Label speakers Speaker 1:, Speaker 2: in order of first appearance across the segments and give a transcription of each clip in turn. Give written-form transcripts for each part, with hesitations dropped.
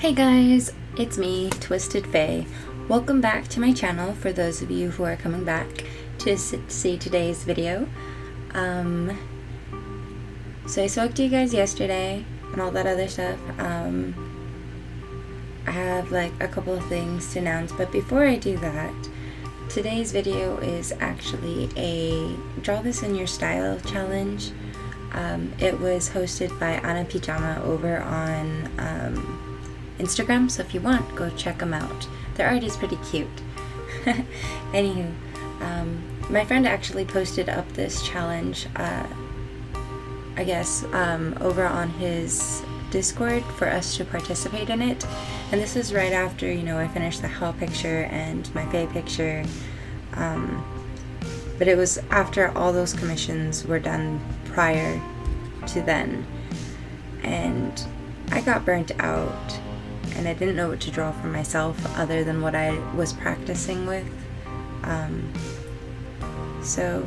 Speaker 1: Hey guys, it's me, TwistedFae. Welcome back to my channel for those of you who are coming back to see today's video. So I spoke to you guys yesterday and all that other stuff. I have like a couple of things to announce, but before I do that, today's video is actually a Draw This in Your Style challenge. It was hosted by Ana.Pijamas over on Instagram, so if you want, go check them out. Their art is pretty cute. Anywho, my friend actually posted up this challenge, I guess, over on his Discord for us to participate in it. And this is right after, I finished the Hell picture and my Fae picture. But it was after all those commissions were done prior to then. And I got burnt out. And I didn't know what to draw for myself other than what I was practicing with. So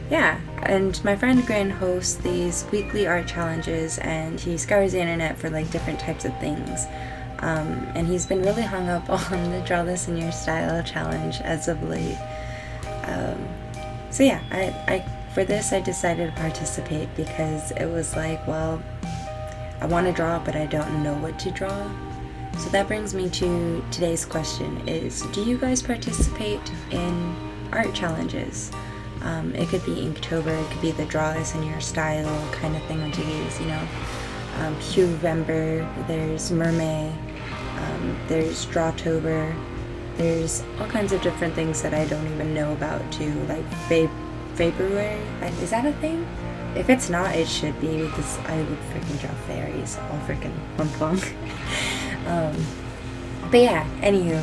Speaker 1: yeah, and my friend Grin hosts these weekly art challenges, and he scours the internet for like different types of things. And he's been really hung up on the Draw This in Your Style challenge as of late. So yeah, I for this I decided to participate because it was like, well, I want to draw, but I don't know what to draw. So that brings me to today's question is, do you guys participate in art challenges? It could be Inktober, it could be the Draw This in Your Style kind of thing on today's, Huevember, there's Mermaid, there's Drawtober, there's all kinds of different things that I don't even know about too, like February, is that a thing? If it's not, it should be, because I would freaking draw fairies all freaking month long. But yeah, anywho,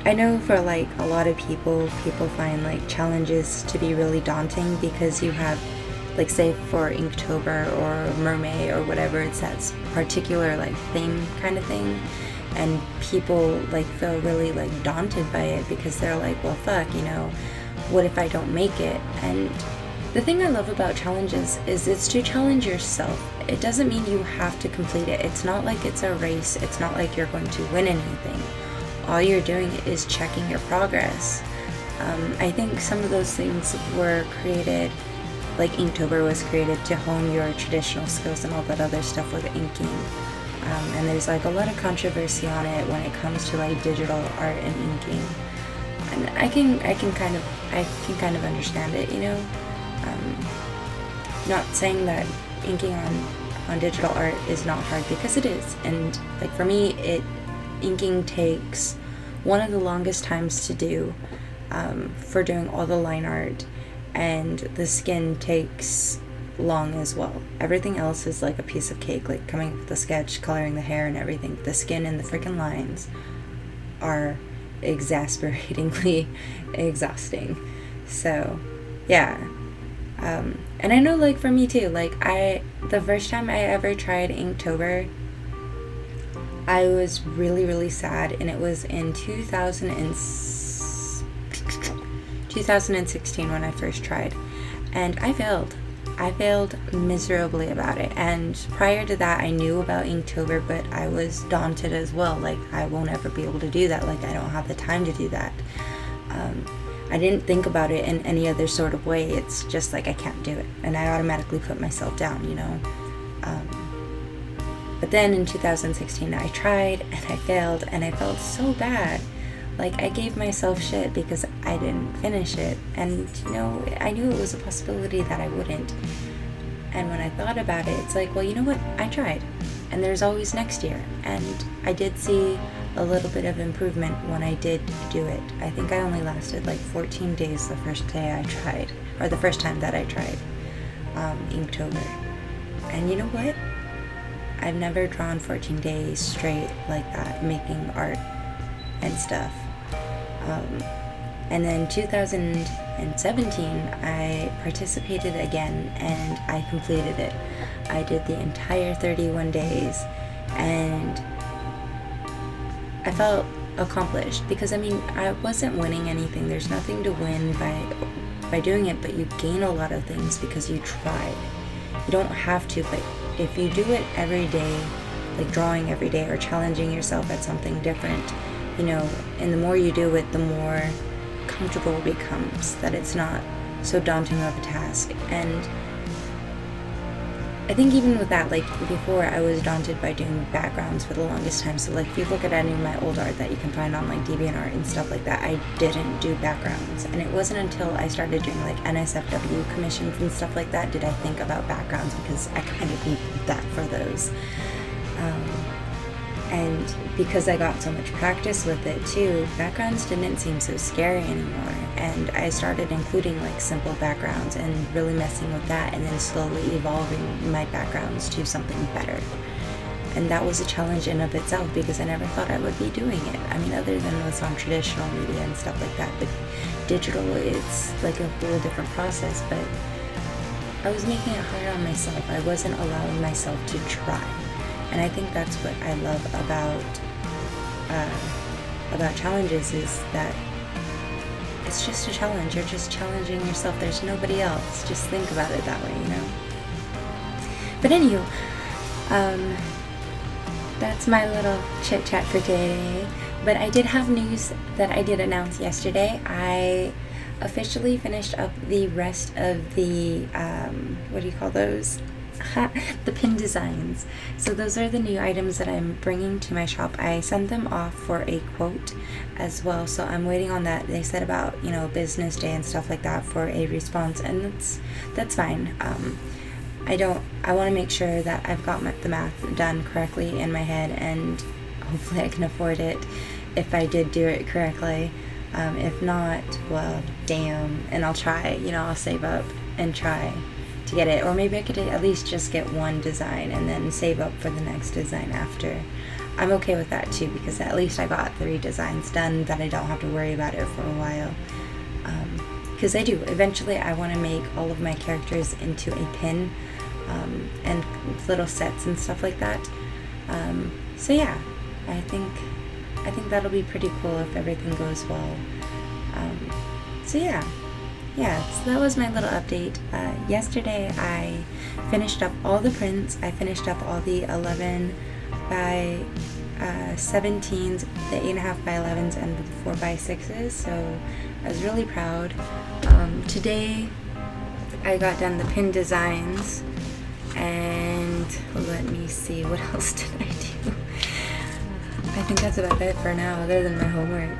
Speaker 1: I know for like a lot of people find like challenges to be really daunting because you have, like, say for Inktober or Mermaid or whatever, it's that particular like theme kind of thing, and people like feel really like daunted by it because they're like, well, fuck, what if I don't make it? And the thing I love about challenges is it's to challenge yourself. It doesn't mean you have to complete it. It's not like it's a race. It's not like you're going to win anything. All you're doing is checking your progress. I think some of those things were created, like Inktober was created to hone your traditional skills and all that other stuff with inking. And there's like a lot of controversy on it when it comes to like digital art and inking. And I can kind of understand it, Not saying that inking on digital art is not hard, because it is. And like for me, inking takes one of the longest times to do for doing all the line art, and the skin takes long as well. Everything else is like a piece of cake, like coming up with the sketch, coloring the hair and everything. The skin and the freaking lines are exasperatingly exhausting. So yeah. And I know, like, for me too, like, the first time I ever tried Inktober, I was really, really sad, and it was in 2016 when I first tried, and I failed. I failed miserably about it, and prior to that, I knew about Inktober, but I was daunted as well, like, I won't ever be able to do that, like, I don't have the time to do that. I didn't think about it in any other sort of way. It's just like I can't do it, and I automatically put myself down, But then in 2016 I tried and I failed, and I felt so bad. Like, I gave myself shit because I didn't finish it, and I knew it was a possibility that I wouldn't. And when I thought about it, it's like, well, you know what? I tried, and there's always next year. And I did see a little bit of improvement when I did do it. I think I only lasted like 14 days the first day I tried, or the first time that I tried Inktober. And you know what? I've never drawn 14 days straight like that, making art and stuff. And then 2017, I participated again, and I completed it. I did the entire 31 days, and I felt accomplished because, I wasn't winning anything. There's nothing to win by doing it, but you gain a lot of things because you tried. You don't have to, but if you do it every day like drawing every day or challenging yourself at something different, you know, and the more you do it, the more comfortable it becomes, that it's not so daunting of a task. And I think even with that, like before, I was daunted by doing backgrounds for the longest time. So like if you look at any of my old art that you can find on like DeviantArt and stuff like that, I didn't do backgrounds. And it wasn't until I started doing like NSFW commissions and stuff like that did I think about backgrounds, because I kind of need that for those. And because I got so much practice with it too, backgrounds didn't seem so scary anymore. And I started including like simple backgrounds and really messing with that, and then slowly evolving my backgrounds to something better. And that was a challenge in of itself, because I never thought I would be doing it. I mean, other than what's on traditional media and stuff like that, but digital, it's like a whole different process. But I was making it hard on myself. I wasn't allowing myself to try. And I think that's what I love about challenges, is that it's just a challenge. You're just challenging yourself. There's nobody else. Just think about it that way, you know? But anywho, that's my little chit chat for today. But I did have news that I did announce yesterday. I officially finished up the rest of the, what do you call those? The pin designs. So those are the new items that I'm bringing to my shop. I sent them off for a quote as well, so I'm waiting on that. They said about, you know, business day and stuff like that for a response, and that's fine. I want to make sure that I've got the math done correctly in my head, and hopefully I can afford it if I did do it correctly. If not, well, damn, and I'll try, you know, I'll save up and try to get it, or maybe I could at least just get one design and then save up for the next design after. I'm okay with that too, because at least I got 3 designs done that I don't have to worry about it for a while. Because I do, eventually I want to make all of my characters into a pin, and little sets and stuff like that. So yeah, I think that'll be pretty cool if everything goes well. So yeah, so that was my little update. Yesterday I finished up all the prints. I finished up all the 11 by 17s, the 8.5 by 11s, and the 4 by 6s, so I was really proud. Today I got done the pin designs, and let me see, what else did I do? I think that's about it for now, other than my homework.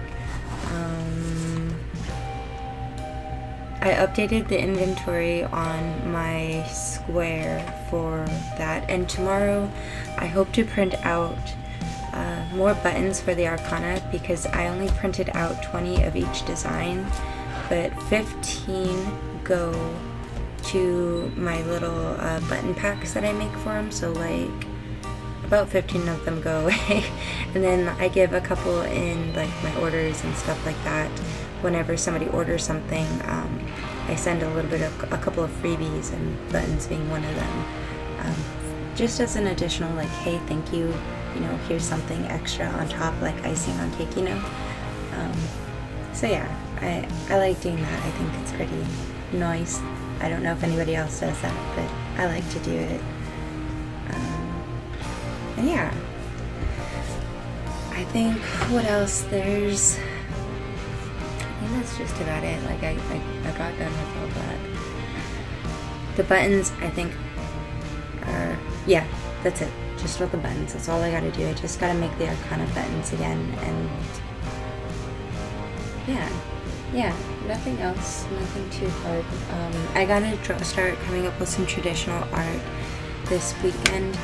Speaker 1: I updated the inventory on my square for that, and tomorrow I hope to print out more buttons for the Arcana, because I only printed out 20 of each design, but 15 go to my little button packs that I make for them, so like about 15 of them go away, and then I give a couple in like my orders and stuff like that. Whenever somebody orders something, I send a couple of freebies, and buttons being one of them, just as an additional, like, hey, thank you, you know, here's something extra on top, like icing on cake, you know. So yeah, I like doing that. I think it's pretty nice. I don't know if anybody else does that, but I like to do it. And yeah, I think what else there's. I think that's just about it. Like I got done with all that. The buttons, I think, are, yeah, that's it. Just with the buttons. That's all I gotta do. I just gotta make the Arcana buttons again, and yeah, nothing else, nothing too hard. I gotta start coming up with some traditional art this weekend.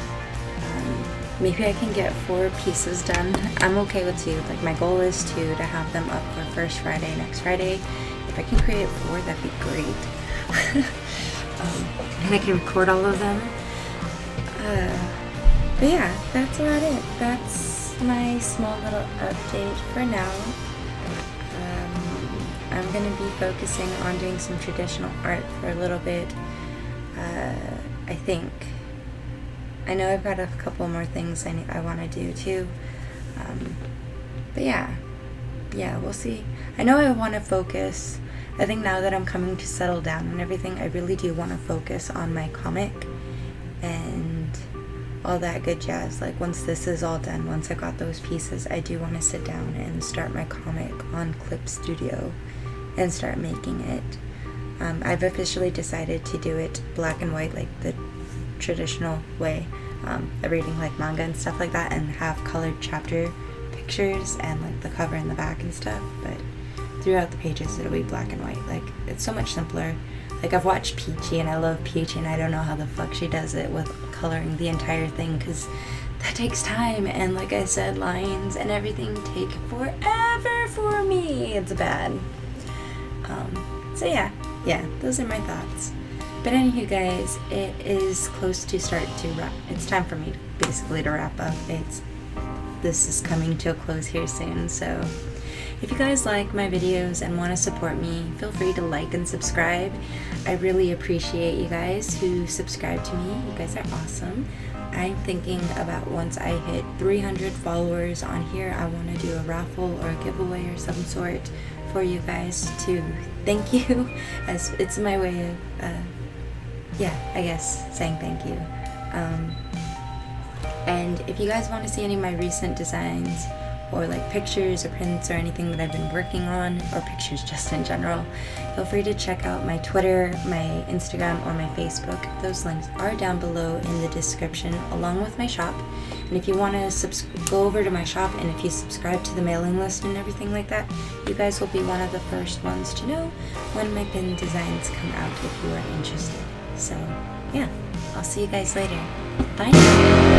Speaker 1: Maybe I can get 4 pieces done. I'm okay with 2. Like, my goal is to have them up for first Friday, next Friday. If I can create 4, that'd be great. And I can record all of them. But yeah, that's about it. That's my small little update for now. I'm going to be focusing on doing some traditional art for a little bit, I think. I know I've got a couple more things I want to do too, but yeah, we'll see. I know I want to focus. I think now that I'm coming to settle down and everything, I really do want to focus on my comic, and all that good jazz. Like once this is all done, once I got those pieces, I do want to sit down and start my comic on Clip Studio and start making it. I've officially decided to do it black and white, like the traditional way, reading like manga and stuff like that, and have colored chapter pictures and like the cover and the back and stuff, but throughout the pages it'll be black and white. Like it's so much simpler. Like I've watched Peachy and I love Peachy, and I don't know how the fuck she does it with coloring the entire thing, because that takes time, and like I said, lines and everything take forever for me. It's bad. So yeah, those are my thoughts. But anywho guys, it is close to start to wrap. It's time for me basically to wrap up. This is coming to a close here soon, so if you guys like my videos and want to support me, feel free to like and subscribe. I really appreciate you guys who subscribe to me. You guys are awesome. I'm thinking about once I hit 300 followers on here, I want to do a raffle or a giveaway or some sort for you guys to thank you, as it's my way of, I guess, saying thank you. And if you guys want to see any of my recent designs, or like pictures or prints or anything that I've been working on, or pictures just in general, feel free to check out my Twitter, my Instagram, or my Facebook. Those links are down below in the description, along with my shop. And if you want to go over to my shop, and if you subscribe to the mailing list and everything like that, you guys will be one of the first ones to know when my pin designs come out if you are interested. So yeah, I'll see you guys later. Bye now.